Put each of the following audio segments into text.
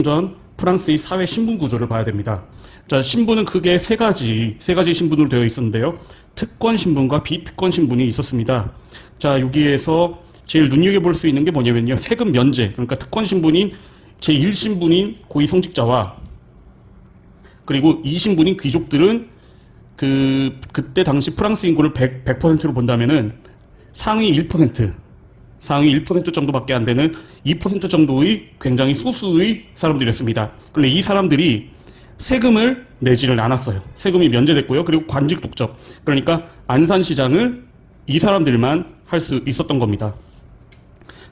전 프랑스의 사회 신분 구조를 봐야 됩니다. 자, 신분은 크게 세 가지 신분으로 되어 있었는데요. 특권 신분과 비특권 신분이 있었습니다. 자, 여기에서 제일 눈여겨볼 수 있는 게 뭐냐면요. 세금 면제, 그러니까 특권 신분인 제1신분인 고위성직자와 그리고 2신분인 귀족들은 그때 당시 프랑스 인구를 100%로 본다면은 상위 1% 정도밖에 안 되는 2% 정도의 굉장히 소수의 사람들이었습니다. 그런데 이 사람들이 세금을 내지를 않았어요. 세금이 면제됐고요. 그리고 관직 독점. 그러니까 안산시장을 이 사람들만 할 수 있었던 겁니다.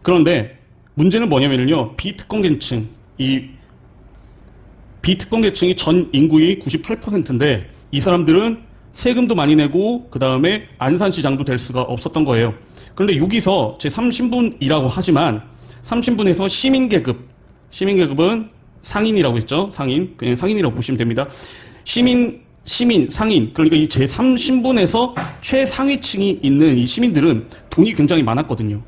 그런데 문제는 뭐냐면요. 비특권 계층이 전 인구의 98%인데 이 사람들은 세금도 많이 내고 그 다음에 안산시장도 될 수가 없었던 거예요. 그런데 여기서 제3신분이라고 하지만 3신분에서 시민계급은 상인이라고 했죠. 그냥 상인이라고 보시면 됩니다. 상인, 그러니까 이 제3신분에서 최상위층이 있는 이 시민들은 돈이 굉장히 많았거든요.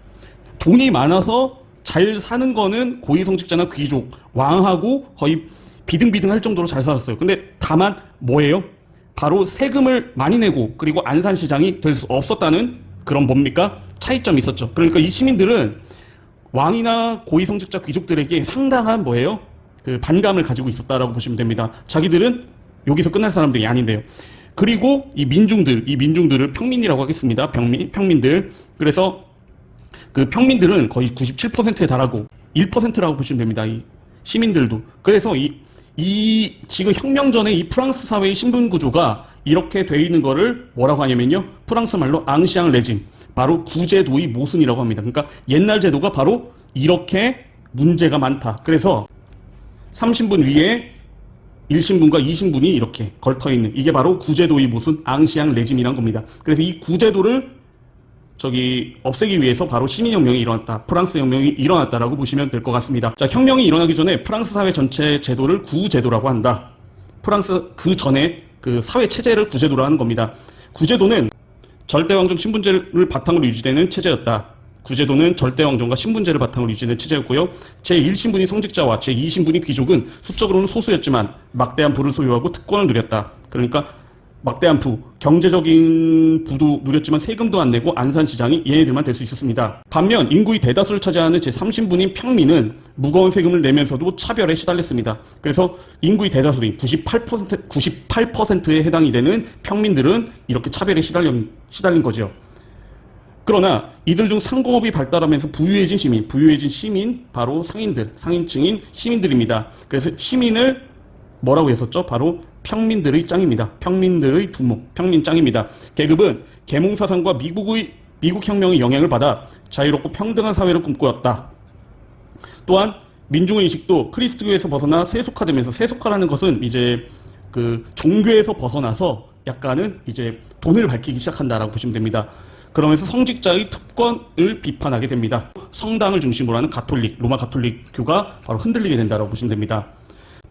돈이 많아서 잘 사는 거는 고위성직자나 귀족, 왕하고 거의 비등비등할 정도로 잘 살았어요. 근데 다만 뭐예요? 바로 세금을 많이 내고 그리고 안산시장이 될 수 없었다는 그런 뭡니까? 차이점이 있었죠. 그러니까 이 시민들은 왕이나 고위성직자 귀족들에게 상당한 뭐예요? 반감을 가지고 있었다라고 보시면 됩니다. 자기들은 여기서 끝날 사람들이 아닌데요. 그리고 이 민중들을 평민이라고 하겠습니다. 평민들. 그래서 그 평민들은 거의 97%에 달하고 1%라고 보시면 됩니다. 이 시민들도. 그래서 이 지금 혁명 전에 이 프랑스 사회의 신분 구조가 이렇게 돼 있는 거를 뭐라고 하냐면요. 프랑스 말로 앙시앙 레짐. 바로 구제도의 모순이라고 합니다. 그러니까 옛날 제도가 바로 이렇게 문제가 많다. 그래서 3신분 위에 1신분과 2신분이 이렇게 걸터 있는 이게 바로 구제도의 모순 앙시앙 레짐이란 겁니다. 그래서 이 구제도를 없애기 위해서 바로 시민혁명이 일어났다. 프랑스 혁명이 일어났다라고 보시면 될 것 같습니다. 자, 혁명이 일어나기 전에 프랑스 사회 전체 제도를 구제도라고 한다. 프랑스 그 전에 그 사회 체제를 구제도로 하는 겁니다. 구제도는 절대왕정 신분제를 바탕으로 유지되는 체제였다. 구제도는 절대왕정과 신분제를 바탕으로 유지되는 체제였고요. 제1신분이 성직자와 제2신분이 귀족은 수적으로는 소수였지만 막대한 부를 소유하고 특권을 누렸다. 그러니까 막대한 경제적인 부도 누렸지만 세금도 안 내고 안산시장이 얘네들만 될 수 있었습니다. 반면 인구의 대다수를 차지하는 제3신분인 평민은 무거운 세금을 내면서도 차별에 시달렸습니다. 그래서 인구의 대다수인 98%에 해당이 되는 평민들은 이렇게 차별에 시달린 거죠. 그러나 이들 중 상공업이 발달하면서 부유해진 시민, 바로 상인층인 시민들입니다. 그래서 시민을 뭐라고 했었죠? 바로 평민들의 짱입니다. 평민들의 두목, 평민짱입니다. 계급은 계몽사상과 미국 혁명의 영향을 받아 자유롭고 평등한 사회를 꿈꾸었다. 또한 민중의 의식도 크리스트교에서 벗어나 세속화되면서, 세속화라는 것은 이제 종교에서 벗어나서 약간은 이제 돈을 밝히기 시작한다라고 보시면 됩니다. 그러면서 성직자의 특권을 비판하게 됩니다. 성당을 중심으로 하는 로마 가톨릭교가 바로 흔들리게 된다라고 보시면 됩니다.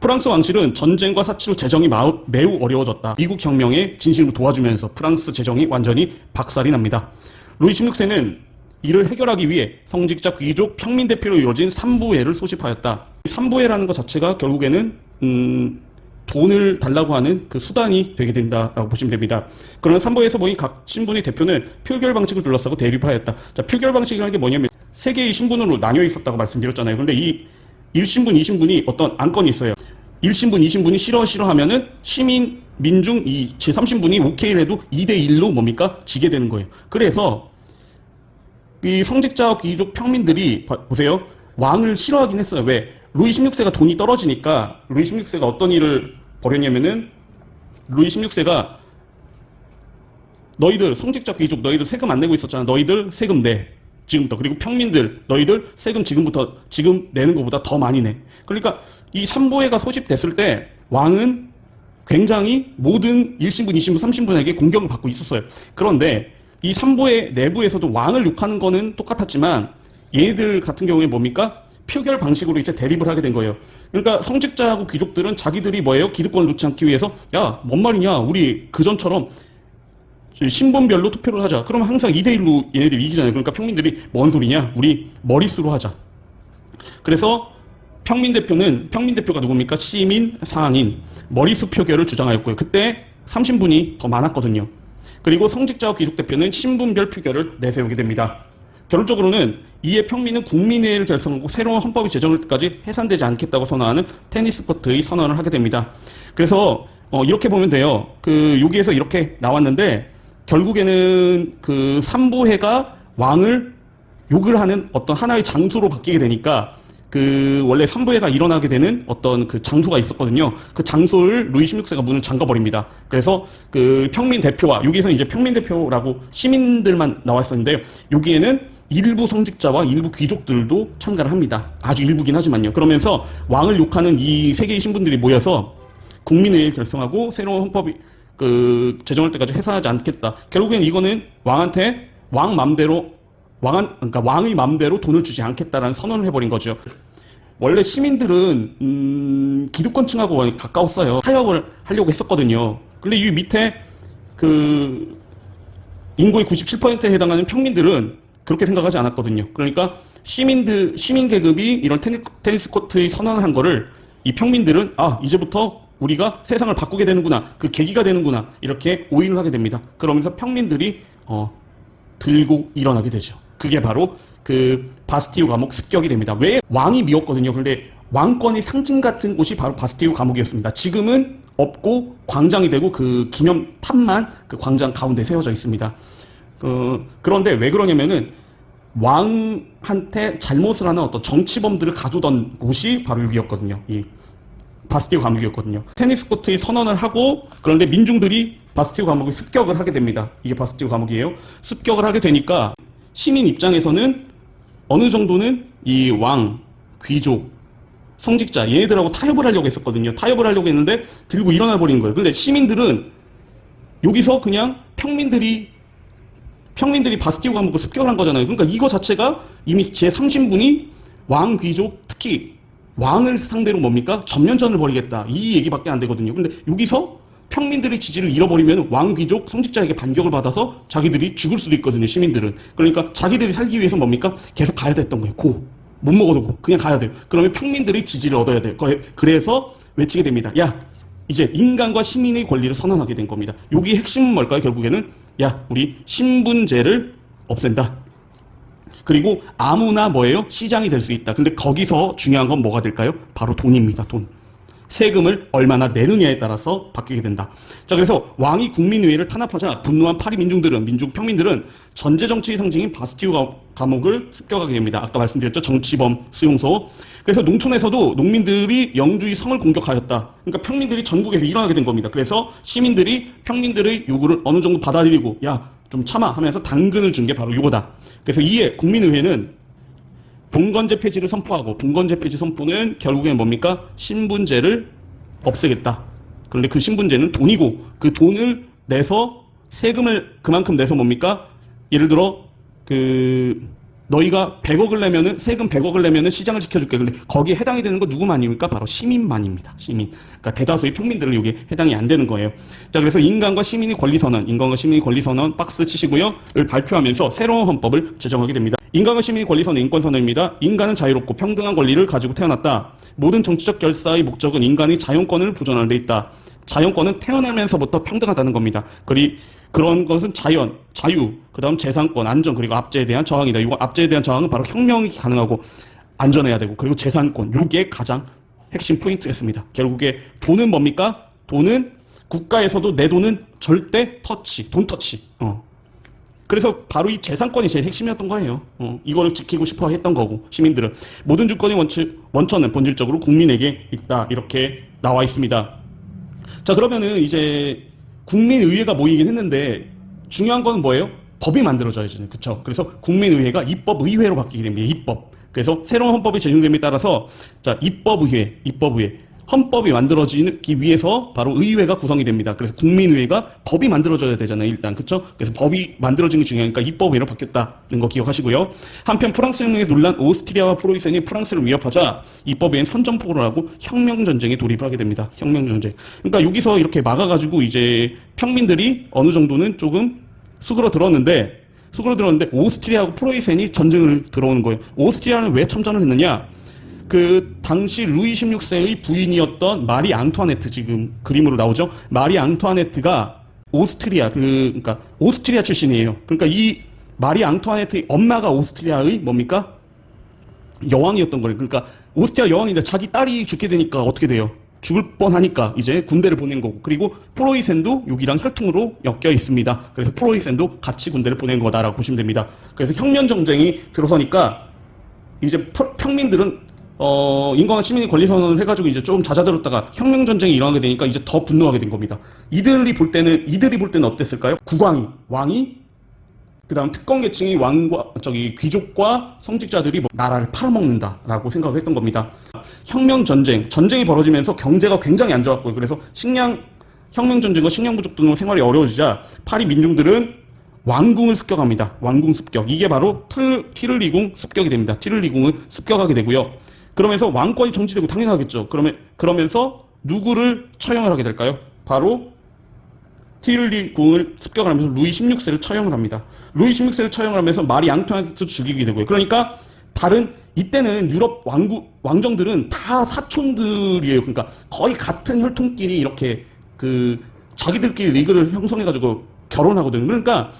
프랑스 왕실은 전쟁과 사치로 재정이 매우 어려워졌다. 미국 혁명에 진심으로 도와주면서 프랑스 재정이 완전히 박살이 납니다. 루이 16세는 이를 해결하기 위해 성직자, 귀족, 평민 대표로 이루어진 삼부회를 소집하였다. 삼부회라는 것 자체가 결국에는 돈을 달라고 하는 그 수단이 되게 된다라고 보시면 됩니다. 그러나 삼부회에서 모인 각 신분의 대표는 표결 방식을 둘러싸고 대립하였다. 자, 표결 방식이라는 게 뭐냐면 세 개의 신분으로 나뉘어 있었다고 말씀드렸잖아요. 그런데 이 1신분, 2신분이 어떤 안건이 있어요. 1신분, 2신분이 싫어하면은 시민, 민중, 이 제3신분이 오케이를 해도 2대1로 뭡니까? 지게 되는 거예요. 그래서 이 성직자, 귀족, 평민들이 보세요. 왕을 싫어하긴 했어요. 왜? 루이 16세가 돈이 떨어지니까 루이 16세가 어떤 일을 벌였냐면은 루이 16세가 너희들 성직자, 귀족, 너희들 세금 안 내고 있었잖아. 너희들 세금 내. 지금부터. 그리고 평민들 너희들 세금 지금 내는 것보다 더 많이 내. 그러니까 이 삼부회가 소집됐을 때 왕은 굉장히 모든 1신분, 2신분, 3신분에게 공격을 받고 있었어요. 그런데 이 삼부회 내부에서도 왕을 욕하는 거는 똑같았지만 얘네들 같은 경우에 뭡니까? 표결 방식으로 이제 대립을 하게 된 거예요. 그러니까 성직자하고 귀족들은 자기들이 뭐예요? 기득권을 놓지 않기 위해서 야, 뭔 말이냐? 우리 그전처럼 신분별로 투표를 하자. 그러면 항상 2대1로 얘네들이 이기잖아요. 그러니까 평민들이 뭔 소리냐? 우리 머릿수로 하자. 그래서 평민 대표가 누굽니까? 시민, 상인, 머리수 표결을 주장하였고요. 그때 30분이 더 많았거든요. 그리고 성직자와 귀족 대표는 신분별 표결을 내세우게 됩니다. 결론적으로는 이에 평민은 국민회의를 결성하고 새로운 헌법이 제정될 때까지 해산되지 않겠다고 선언하는 테니스 코트의 선언을 하게 됩니다. 그래서 이렇게 보면 돼요. 여기에서 이렇게 나왔는데 결국에는 그 삼부회가 왕을 욕을 하는 어떤 하나의 장소로 바뀌게 되니까 원래 삼부회가 일어나게 되는 어떤 그 장소가 있었거든요. 그 장소를 루이 16세가 문을 잠가버립니다. 그래서 그 평민 대표와, 여기에서 이제 평민 대표라고 시민들만 나왔었는데요. 여기에는 일부 성직자와 일부 귀족들도 참가를 합니다. 아주 일부긴 하지만요. 그러면서 왕을 욕하는 이 세 개의 신분들이 모여서 국민회의를 결성하고 새로운 헌법이 제정할 때까지 해산하지 않겠다. 결국엔 이거는 왕한테 그러니까 왕의 맘대로 돈을 주지 않겠다라는 선언을 해버린 거죠. 원래 시민들은 기득권층하고 가까웠어요. 타협을 하려고 했었거든요. 근데 이 밑에 인구의 97%에 해당하는 평민들은 그렇게 생각하지 않았거든요. 그러니까 시민 계급이 이런 테니스 코트의 선언을 한 거를 이 평민들은 이제부터 우리가 세상을 바꾸게 되는구나, 그 계기가 되는구나, 이렇게 오인을 하게 됩니다. 그러면서 평민들이 들고 일어나게 되죠. 그게 바로 바스티유 감옥 습격이 됩니다. 왜? 왕이 미웠거든요. 그런데 왕권의 상징 같은 곳이 바로 바스티유 감옥이었습니다. 지금은 없고 광장이 되고 그 기념탑만 그 광장 가운데 세워져 있습니다. 그런데 왜 그러냐면은 왕한테 잘못을 하는 어떤 정치범들을 가두던 곳이 바로 여기였거든요. 이 바스티유 감옥이었거든요. 테니스 코트의 선언을 하고, 그런데 민중들이 바스티유 감옥에 습격을 하게 됩니다. 이게 바스티유 감옥이에요. 습격을 하게 되니까 시민 입장에서는 어느 정도는 이 왕, 귀족, 성직자 얘네들하고 타협을 하려고 했었거든요. 타협을 하려고 했는데 들고 일어나 버리는 거예요. 근데 시민들은 여기서 그냥 평민들이 바스티유 감옥을 습격을 한 거잖아요. 그러니까 이거 자체가 이미 제30분이 왕, 귀족, 특히 왕을 상대로 뭡니까? 전면전을 벌이겠다. 이 얘기밖에 안 되거든요. 근데 여기서 평민들의 지지를 잃어버리면 왕, 귀족, 성직자에게 반격을 받아서 자기들이 죽을 수도 있거든요. 시민들은. 그러니까 자기들이 살기 위해서 뭡니까? 계속 가야 됐던 거예요. 못 먹어도 그냥 가야 돼요. 그러면 평민들의 지지를 얻어야 돼요. 그래서 외치게 됩니다. 야, 이제 인간과 시민의 권리를 선언하게 된 겁니다. 여기 핵심은 뭘까요? 결국에는 우리 신분제를 없앤다. 그리고 아무나 시장이 될 수 있다. 근데 거기서 중요한 건 뭐가 될까요? 바로 돈입니다. 돈. 세금을 얼마나 내느냐에 따라서 바뀌게 된다. 자, 그래서 왕이 국민의회를 탄압하자 분노한 파리 평민들은 전제 정치의 상징인 바스티유 감옥을 습격하게 됩니다. 아까 말씀드렸죠. 정치범 수용소. 그래서 농촌에서도 농민들이 영주의 성을 공격하였다. 그러니까 평민들이 전국에서 일어나게 된 겁니다. 그래서 시민들이 평민들의 요구를 어느 정도 받아들이고 좀 참아 하면서 당근을 준 게 바로 요거다. 그래서 이에 국민의회는 봉건제 폐지를 선포하고, 봉건제 폐지 선포는 결국엔 뭡니까? 신분제를 없애겠다. 그런데 그 신분제는 돈이고, 그 돈을 내서 세금을 그만큼 내서 뭡니까? 예를 들어 너희가 100억을 내면은, 세금 100억을 내면은 시장을 지켜줄게. 근데 거기에 해당이 되는 거 누구만입니까? 바로 시민만입니다. 시민. 그러니까 대다수의 평민들은 이게 해당이 안 되는 거예요. 자, 그래서 인간과 시민의 권리선언 박스 치시고요.를 발표하면서 새로운 헌법을 제정하게 됩니다. 인간과 시민의 권리선언, 인권선언입니다. 인간은 자유롭고 평등한 권리를 가지고 태어났다. 모든 정치적 결사의 목적은 인간의 자연권을 보존하는 데 있다. 자연권은 태어나면서부터 평등하다는 겁니다. 그런 것은 자유, 그 다음 재산권, 안전, 그리고 압제에 대한 저항이다. 이거 압제에 대한 저항은 바로 혁명이 가능하고 안전해야 되고, 그리고 재산권, 이게 가장 핵심 포인트였습니다. 결국에 돈은 뭡니까? 돈은 국가에서도 내 돈은 절대 돈 터치. 그래서 바로 이 재산권이 제일 핵심이었던 거예요. 이거를 지키고 싶어 했던 거고, 시민들은. 모든 주권의 원천은 본질적으로 국민에게 있다. 이렇게 나와 있습니다. 자, 그러면은 이제 국민의회가 모이긴 했는데 중요한 건 뭐예요? 법이 만들어져야죠. 그쵸? 그래서 국민의회가 입법의회로 바뀌게 됩니다. 입법. 그래서 새로운 헌법이 제정됨에 따라서 입법의회. 헌법이 만들어지기 위해서 바로 의회가 구성이 됩니다. 그래서 국민의회가 법이 만들어져야 되잖아요, 일단. 그쵸? 그래서 법이 만들어지는 게 중요하니까 입법의회로 바뀌었다는 거 기억하시고요. 한편 프랑스 혁명에서 놀란 오스트리아와 프로이센이 프랑스를 위협하자 입법회는 선전포고를 하고 혁명전쟁에 돌입을 하게 됩니다. 혁명전쟁. 그러니까 여기서 이렇게 막아가지고 이제 평민들이 어느 정도는 조금 수그러들었는데 오스트리아하고 프로이센이 전쟁을 들어오는 거예요. 오스트리아는 왜 참전을 했느냐? 그 당시 루이 16세의 부인이었던 마리 앙투아네트, 지금 그림으로 나오죠. 마리 앙투아네트가 오스트리아, 그러니까 오스트리아 출신이에요. 그러니까 이 마리 앙투아네트의 엄마가 오스트리아의 뭡니까? 여왕이었던 거예요. 그러니까 오스트리아 여왕인데 자기 딸이 죽게 되니까 어떻게 돼요? 죽을 뻔하니까 이제 군대를 보낸 거고, 그리고 프로이센도 여기랑 혈통으로 엮여 있습니다. 그래서 프로이센도 같이 군대를 보낸 거다라고 보시면 됩니다. 그래서 혁명 정쟁이 들어서니까 이제 평민들은 인권과 시민의 권리 선언을 해가지고 이제 좀 잦아들었다가 혁명 전쟁이 일어나게 되니까 이제 더 분노하게 된 겁니다. 이들이 볼 때는 어땠을까요? 왕이 그다음 특권 계층이 귀족과 성직자들이 나라를 팔아먹는다라고 생각을 했던 겁니다. 혁명 전쟁이 벌어지면서 경제가 굉장히 안 좋았고요. 그래서 혁명 전쟁과 식량 부족 등으로 생활이 어려워지자 파리 민중들은 왕궁을 습격합니다. 왕궁 습격. 이게 바로 티를리궁 습격이 됩니다. 티를리궁을 습격하게 되고요. 그러면서 왕권이 정지되고 당연하겠죠. 그러면서 누구를 처형을 하게 될까요? 바로 티를리궁을 습격을 하면서 루이 16세를 처형을 합니다. 루이 16세를 처형을 하면서 마리 앙투아네트도 죽이게 되고요. 그러니까 이때는 유럽 왕정들은 다 사촌들이에요. 그러니까 거의 같은 혈통끼리 이렇게 자기들끼리 리그를 형성해가지고 결혼하거든요. 그러니까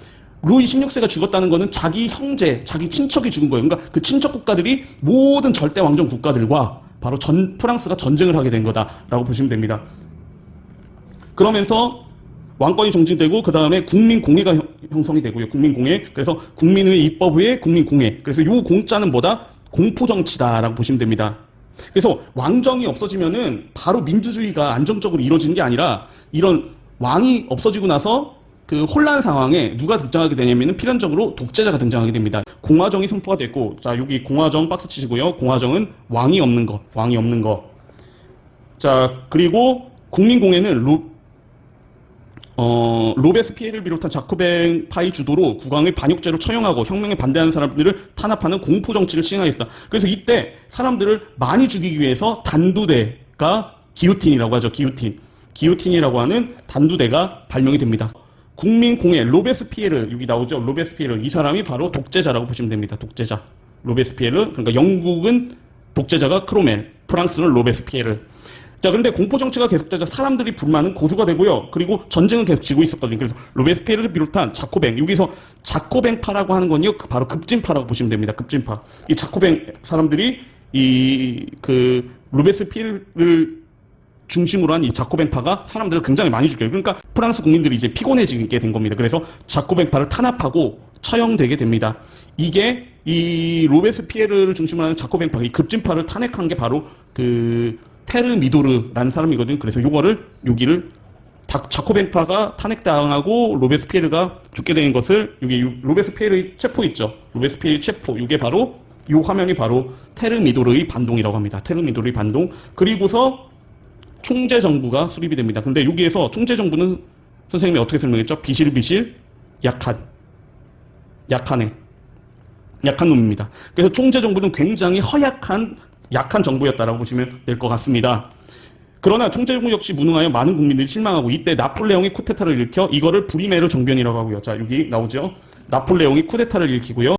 루이 16세가 죽었다는 거는 자기 형제, 자기 친척이 죽은 거예요. 그러니까 그 친척 국가들이 모든 절대 왕정 국가들과 바로 프랑스가 전쟁을 하게 된 거다라고 보시면 됩니다. 그러면서 왕권이 정지되고 그 다음에 국민공회가 형성이 되고요. 국민공회. 그래서 국민의 입법회의 국민공회. 그래서 요 공자는 뭐다? 공포정치다라고 보시면 됩니다. 그래서 왕정이 없어지면은 바로 민주주의가 안정적으로 이루어지는 게 아니라 이런 왕이 없어지고 나서 그 혼란 상황에 누가 등장하게 되냐면은 필연적으로 독재자가 등장하게 됩니다. 공화정이 선포가 됐고, 자, 여기 공화정 박스 치시고요. 공화정은 왕이 없는 거. 자, 그리고 국민공회는 로베스피에르를 비롯한 자코뱅 파이 주도로 국왕을 반역죄로 처형하고 혁명에 반대하는 사람들을 탄압하는 공포 정치를 시행하였다. 그래서 이때 사람들을 많이 죽이기 위해서 단두대가 기요틴이라고 하죠. 기요틴이라고 하는 단두대가 발명이 됩니다. 국민공회 로베스피에르, 여기 나오죠. 로베스피에르, 이 사람이 바로 독재자라고 보시면 됩니다. 독재자 로베스피에르. 그러니까 영국은 독재자가 크로멜, 프랑스는 로베스피에르. 자, 근데 공포정치가 계속되자 사람들이 불만은 고조가 되고요. 그리고 전쟁은 계속 지고 있었거든요. 그래서 로베스피에르를 비롯한 자코뱅, 여기서 자코뱅파라고 하는 건요, 바로 급진파라고 보시면 됩니다. 급진파. 이 자코뱅 사람들이 로베스피에르를 중심으로 한 이 자코뱅파가 사람들을 굉장히 많이 죽여요. 그러니까 프랑스 국민들이 이제 피곤해지게 된 겁니다. 그래서 자코뱅파를 탄압하고 처형되게 됩니다. 이게 이 로베스피에르를 중심으로 하는 자코뱅파, 이 급진파를 탄핵한 게 바로 테르미도르라는 사람이거든요. 그래서 여기를 자코뱅파가 탄핵당하고 로베스피에르가 죽게 되는 것을, 여기 로베스피에르의 체포 있죠. 로베스피에르의 체포. 이게 바로, 이 화면이 바로 테르미도르의 반동이라고 합니다. 테르미도르의 반동. 그리고서 총재정부가 수립이 됩니다. 근데 여기에서 총재정부는 선생님이 어떻게 설명했죠? 비실비실, 약한 놈입니다. 그래서 총재정부는 굉장히 허약한 약한 정부였다라고 보시면 될 것 같습니다. 그러나 총재정부 역시 무능하여 많은 국민들이 실망하고, 이때 나폴레옹이 쿠데타를 일으켜 이거를 브리메르 정변이라고 하고요. 자, 여기 나오죠. 나폴레옹이 쿠데타를 일으키고요.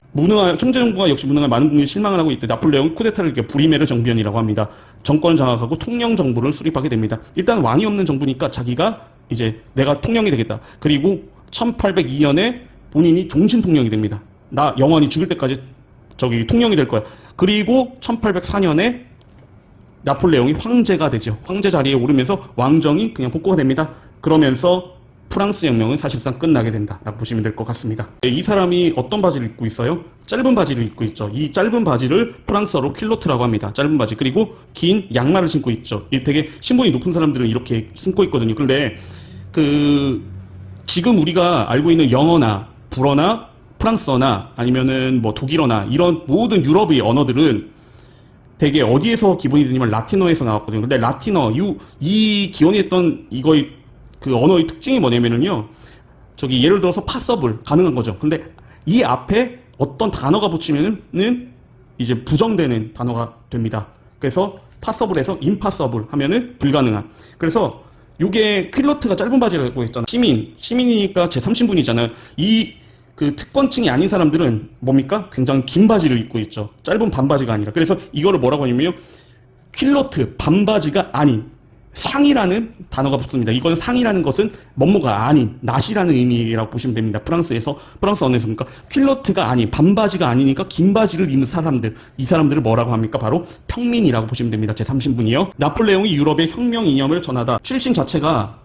총재정부가 역시 무능하여 많은 국민들이 실망을 하고, 이때 나폴레옹이 쿠데타를 일으켜 브리메르 정변이라고 합니다. 정권을 장악하고 통령 정부를 수립하게 됩니다. 일단 왕이 없는 정부니까 자기가 이제 내가 통령이 되겠다. 그리고 1802년에 본인이 종신 통령이 됩니다. 나 영원히 죽을 때까지 통령이 될 거야. 그리고 1804년에 나폴레옹이 황제가 되죠. 황제 자리에 오르면서 왕정이 그냥 복구가 됩니다. 그러면서 프랑스 혁명은 사실상 끝나게 된다라고 보시면 될 것 같습니다. 이 사람이 어떤 바지를 입고 있어요? 짧은 바지를 입고 있죠. 이 짧은 바지를 프랑스어로 킬로트라고 합니다. 짧은 바지. 그리고 긴 양말을 신고 있죠. 이 되게 신분이 높은 사람들은 이렇게 신고 있거든요. 근데 지금 우리가 알고 있는 영어나 불어나 프랑스어나 아니면은 뭐 독일어나 이런 모든 유럽의 언어들은 되게 어디에서 기본이 되냐면 라틴어에서 나왔거든요. 근데 라틴어, 이 기원이 했던 이거의 언어의 특징이 뭐냐면은요, 예를 들어서 파서블 가능한 거죠. 근데 이 앞에 어떤 단어가 붙이면은 이제 부정되는 단어가 됩니다. 그래서 파서블에서 임파서블 하면은 불가능한. 그래서 요게 퀼러트가 짧은 바지라고 했잖아. 시민이니까 제3신분이잖아요. 이 그 특권층이 아닌 사람들은 뭡니까? 굉장히 긴 바지를 입고 있죠. 짧은 반바지가 아니라. 그래서 이거를 뭐라고 하냐면요. 퀼로트, 반바지가 아닌 상이라는 단어가 붙습니다. 이건 상이라는 것은 뭐뭐가 아닌 낫이라는 의미라고 보시면 됩니다. 프랑스 언어에서 그러니까 퀼로트가 아닌 반바지가 아니니까 긴 바지를 입는 사람들, 이 사람들을 뭐라고 합니까? 바로 평민이라고 보시면 됩니다. 제 30분이요. 나폴레옹이 유럽의 혁명 이념을 전하다. 출신 자체가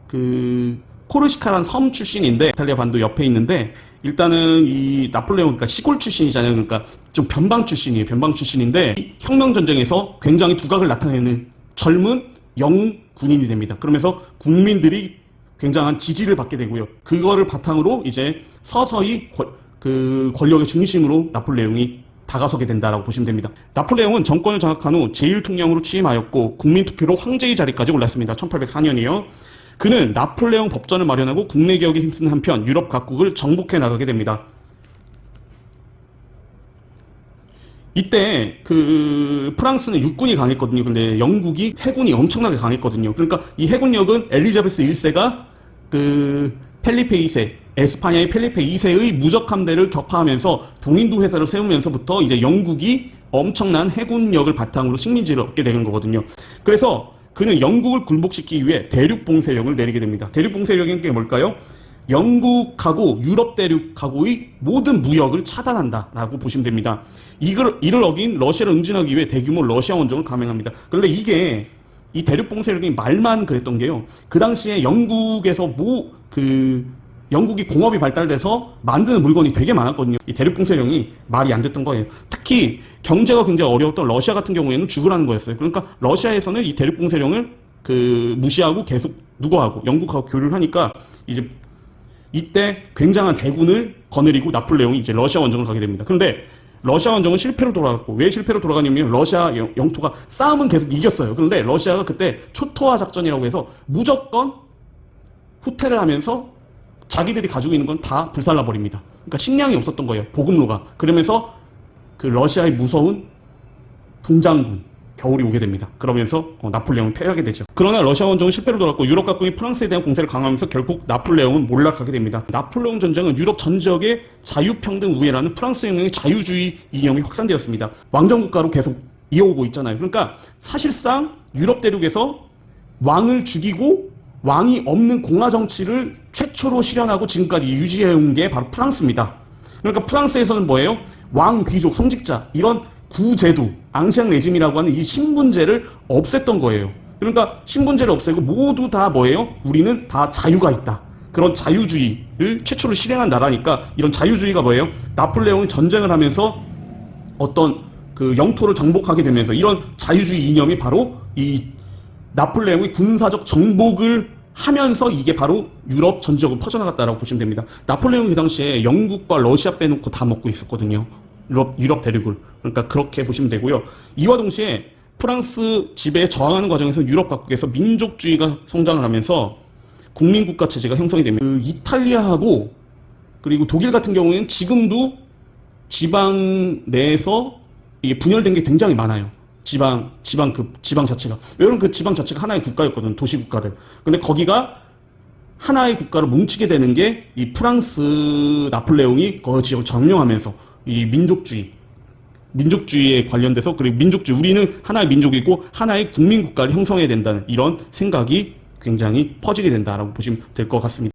그 코르시카란 섬 출신인데 이탈리아 반도 옆에 있는데 일단은 이 나폴레옹 그러니까 시골 출신이잖아요. 그러니까 좀 변방 출신이에요. 변방 출신인데 혁명 전쟁에서 굉장히 두각을 나타내는 젊은 영군인이 됩니다. 그러면서 국민들이 굉장한 지지를 받게 되고요. 그거를 바탕으로 이제 서서히 그 권력의 중심으로 나폴레옹이 다가서게 된다라고 보시면 됩니다. 나폴레옹은 정권을 장악한 후 제1통령으로 취임하였고 국민투표로 황제의 자리까지 올랐습니다. 1804년이요. 그는 나폴레옹 법전을 마련하고 국내 개혁에 힘쓰는 한편 유럽 각국을 정복해 나가게 됩니다. 이때 그 프랑스는 육군이 강했거든요. 근데 영국이 해군이 엄청나게 강했거든요. 그러니까 이 해군력은 엘리자베스 1세가 그 펠리페 2세, 에스파냐의 펠리페 2세의 무적 함대를 격파하면서 동인도 회사를 세우면서부터 이제 영국이 엄청난 해군력을 바탕으로 식민지를 얻게 되는 거거든요. 그래서 그는 영국을 굴복시키기 위해 대륙봉쇄령을 내리게 됩니다. 대륙봉쇄령이 게 뭘까요? 영국하고 유럽 대륙하고의 모든 무역을 차단한다라고 보시면 됩니다. 이를 어긴 러시아를 응징하기 위해 대규모 러시아 원정을 감행합니다. 그런데 이게 이 대륙봉쇄령이 말만 그랬던 게요. 그 당시에 영국에서 영국이 공업이 발달돼서 만드는 물건이 되게 많았거든요. 이 대륙봉쇄령이 말이 안 됐던 거예요. 특히 경제가 굉장히 어려웠던 러시아 같은 경우에는 죽으라는 거였어요. 그러니까 러시아에서는 이 대륙봉쇄령을 무시하고 계속 누구하고 영국하고 교류를 하니까 이제 이때 굉장한 대군을 거느리고 나폴레옹이 이제 러시아 원정을 가게 됩니다. 그런데 러시아 원정은 실패로 돌아갔고 왜 실패로 돌아가냐면 러시아 영토가 싸움은 계속 이겼어요. 그런데 러시아가 그때 초토화 작전이라고 해서 무조건 후퇴를 하면서 자기들이 가지고 있는 건 다 불살라 버립니다. 그러니까 식량이 없었던 거예요. 보급로가. 그러면서 그 러시아의 무서운 동장군 겨울이 오게 됩니다. 그러면서 나폴레옹을 패하게 되죠. 그러나 러시아 원정은 실패로 돌아갔고 유럽 각국이 프랑스에 대한 공세를 강화하면서 결국 나폴레옹은 몰락하게 됩니다. 나폴레옹 전쟁은 유럽 전 지역의 자유평등 우회라는 프랑스 혁명의 자유주의 이념이 확산되었습니다. 왕정 국가로 계속 이어오고 있잖아요. 그러니까 사실상 유럽 대륙에서 왕을 죽이고 왕이 없는 공화 정치를 최초로 실현하고 지금까지 유지해온 게 바로 프랑스입니다. 그러니까 프랑스에서는 뭐예요? 왕, 귀족, 성직자 이런 구제도, 앙시앙 레짐이라고 하는 이 신분제를 없앴던 거예요. 그러니까 신분제를 없애고 모두 다 뭐예요? 우리는 다 자유가 있다. 그런 자유주의를 최초로 실행한 나라니까 이런 자유주의가 뭐예요? 나폴레옹이 전쟁을 하면서 어떤 그 영토를 정복하게 되면서 이런 자유주의 이념이 바로 이 나폴레옹의 군사적 정복을 하면서 이게 바로 유럽 전 지역으로 퍼져나갔다라고 보시면 됩니다. 나폴레옹이 그 당시에 영국과 러시아 빼놓고 다 먹고 있었거든요. 유럽 대륙을. 그러니까 그렇게 보시면 되고요. 이와 동시에 프랑스 지배에 저항하는 과정에서 유럽 각국에서 민족주의가 성장을 하면서 국민국가 체제가 형성이 됩니다. 이탈리아하고 그리고 독일 같은 경우에는 지금도 지방 내에서 이게 분열된 게 굉장히 많아요. 지방 자체가. 왜냐면 그 지방 자체가 하나의 국가였거든, 도시 국가들. 근데 거기가 하나의 국가로 뭉치게 되는 게 이 프랑스 나폴레옹이 그 지역을 점령하면서 이 민족주의에 관련돼서 그리고 우리는 하나의 민족이고 하나의 국민 국가를 형성해야 된다는 이런 생각이 굉장히 퍼지게 된다라고 보시면 될 것 같습니다.